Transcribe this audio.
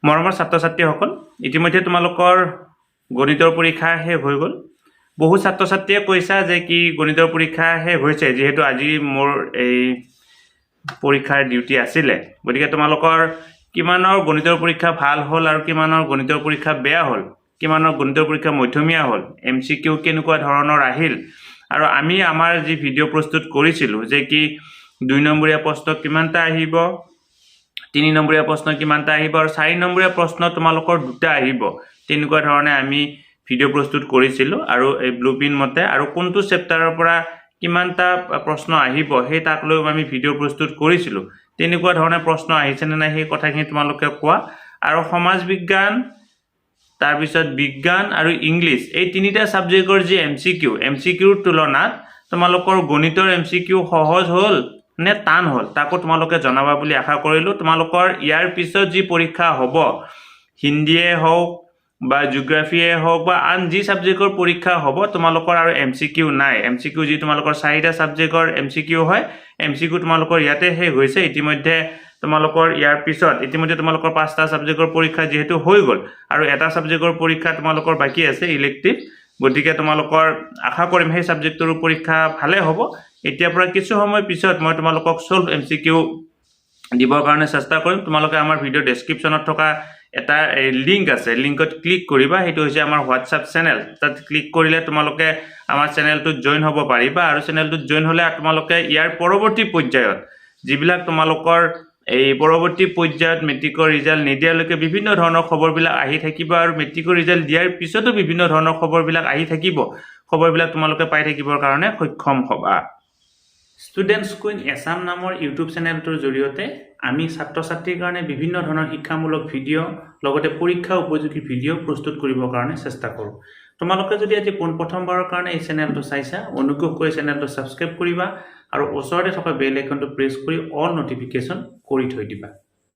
মৰমৰ ছাত্ৰ-ছাত্ৰীসকল ইতিমধ্যে তোমালোকৰ গণিতৰ পৰীক্ষা শেষ হৈ গ'ল বহু ছাত্ৰ-ছাত্ৰীয়ে কৈছা যে কি গণিতৰ পৰীক্ষা শেষ হৈছে যেহেতু আজি মোৰ এই পৰীক্ষাৰ ডিউটি আছিল গতিকে তোমালোকৰ কিমানৰ গণিতৰ পৰীক্ষা ভাল হ'ল আৰু কিমানৰ গণিতৰ পৰীক্ষা বেয়া হ'ল কিমানৰ গণিতৰ পৰীক্ষা মধ্যমীয়া হ'ল এমসিকিউ কেনেকুৱা ধৰণৰ আহিল আৰু আমি আমাৰ যি ভিডিঅ' প্ৰস্তুত কৰিছিলো যে কি 2 নম্বৰীয়া প্ৰশ্ন কিমানটা আহিব 3 নম্বৰীয়া প্ৰশ্ন কিমানটা আহিব আৰু 4 নম্বৰীয়া প্ৰশ্ন তোমালোকৰ দুটা আহিব তেনেকুৱা ধৰণে আমি ভিডিঅ' প্ৰস্তুত কৰিছিলো আৰু এই ব্লুপ্ৰিন্ট মতে আৰু কোনটো চেপ্টাৰৰ পৰা কিমানটা প্ৰশ্ন আহিব সেই তাক লৈ আমি ভিডিঅ' প্ৰস্তুত কৰিছিলো তেনেকুৱা ধৰণে প্ৰশ্ন আহিছে নে নাই সেই কথাখিনি তোমালোকে কোৱা আৰু সমাজ বিজ্ঞান তাৰ পিছত বিজ্ঞান আৰু ইংলিশ এই তিনিটা সাবজেক্টৰ যি এমসিকিউৰ তুলনাত তোমালোকৰ গণিতৰ এমসিকিউ সহজ হ'ল নে টান হ'ল তাকো তোমালোকে জনাবা বুলি আশা কৰিলো তোমালোকৰ ইয়াৰ পিছত যি পৰীক্ষা হ'ব হিন্দীয়ে হওক বা জিওগ্ৰাফিয়ে হওক বা আন যি সাবজেক্টৰ পৰীক্ষা হ'ব তোমালোকৰ আৰু এমসিকিউ নাই এমসিকিউ যি তোমালোকৰ 4টা সাবজেক্টৰ এমসিকিউ হয় এমসিকিউ তোমালোকৰ ইয়াতে হে হৈছে ইতিমধ্যে তোমালোকৰ ইয়াৰ পিছত ইতিমধ্যে তোমালোকৰ 5টা সাবজেক্টৰ পৰীক্ষা যেহেতু হৈ গ'ল আৰু এটা সাবজেক্টৰ পৰীক্ষা তোমালোকৰ বাকি আছে ইলেক্টিভ গতিকে তোমালোকৰ আশা কৰিম সেই সাবজেক্টৰ পৰীক্ষা ভালে হ'ব এতিয়া পৰা কিছু সময় পিছত মই তোমালোকক সলভ এমসিকিউ দিবৰ কাৰণে চেষ্টা কৰিম তোমালোকে আমাৰ ভিডিও ডেসক্ৰিপচনত থকা এটা লিংক আছে লিংকত ক্লিক কৰিবা হেতু হৈছে আমাৰ WhatsApp চেনেল তাত ক্লিক কৰিলে তোমালোকে আমাৰ চেনেলটো জয়েন হ'ব পাৰিবা আৰু চেনেলটো জয়েন হলে তোমালোকে ইয়াৰ পৰৱৰ্তী পৰ্যায়ত যিবিলাক তোমালোকৰ এই পৰৱৰ্তী পৰ্যায়ত মেট্ৰিকৰ ৰিজাল্ট নিদিয়ালৈকে বিভিন্ন ধৰণৰ খবৰবিলাক আহি থাকিব আৰু মেট্ৰিকৰ ৰিজাল্ট দিয়াৰ পিছতো বিভিন্ন ধৰণৰ খবৰবিলাক আহি থাকিব খবৰবিলাক তোমালোকে পাই থাকিবৰ কাৰণে সক্ষম হ'বা ষ্টুডেন্টস কুইন এছাম নামৰ ইউটিউব চেনেলটোৰ জৰিয়তে আমি ছাত্ৰ-ছাত্ৰীৰ কাৰণে বিভিন্ন ধৰণৰ শিক্ষামূলক ভিডিঅ' লগতে পৰীক্ষা উপযোগী ভিডিঅ' প্ৰস্তুত কৰিবৰ কাৰণে চেষ্টা কৰোঁ তোমালোকে যদি আজি প্ৰথমবাৰৰ কাৰণে এই চেনেলটো চাইছা অনুগ্ৰহ কৰি চেনেলটো সাবস্ক্ৰাইব কৰিবা আৰু ওচৰতে থকা বেল আইকনটো প্ৰেছ কৰি অল নটিফিকেশন কৰি থৈ দিবা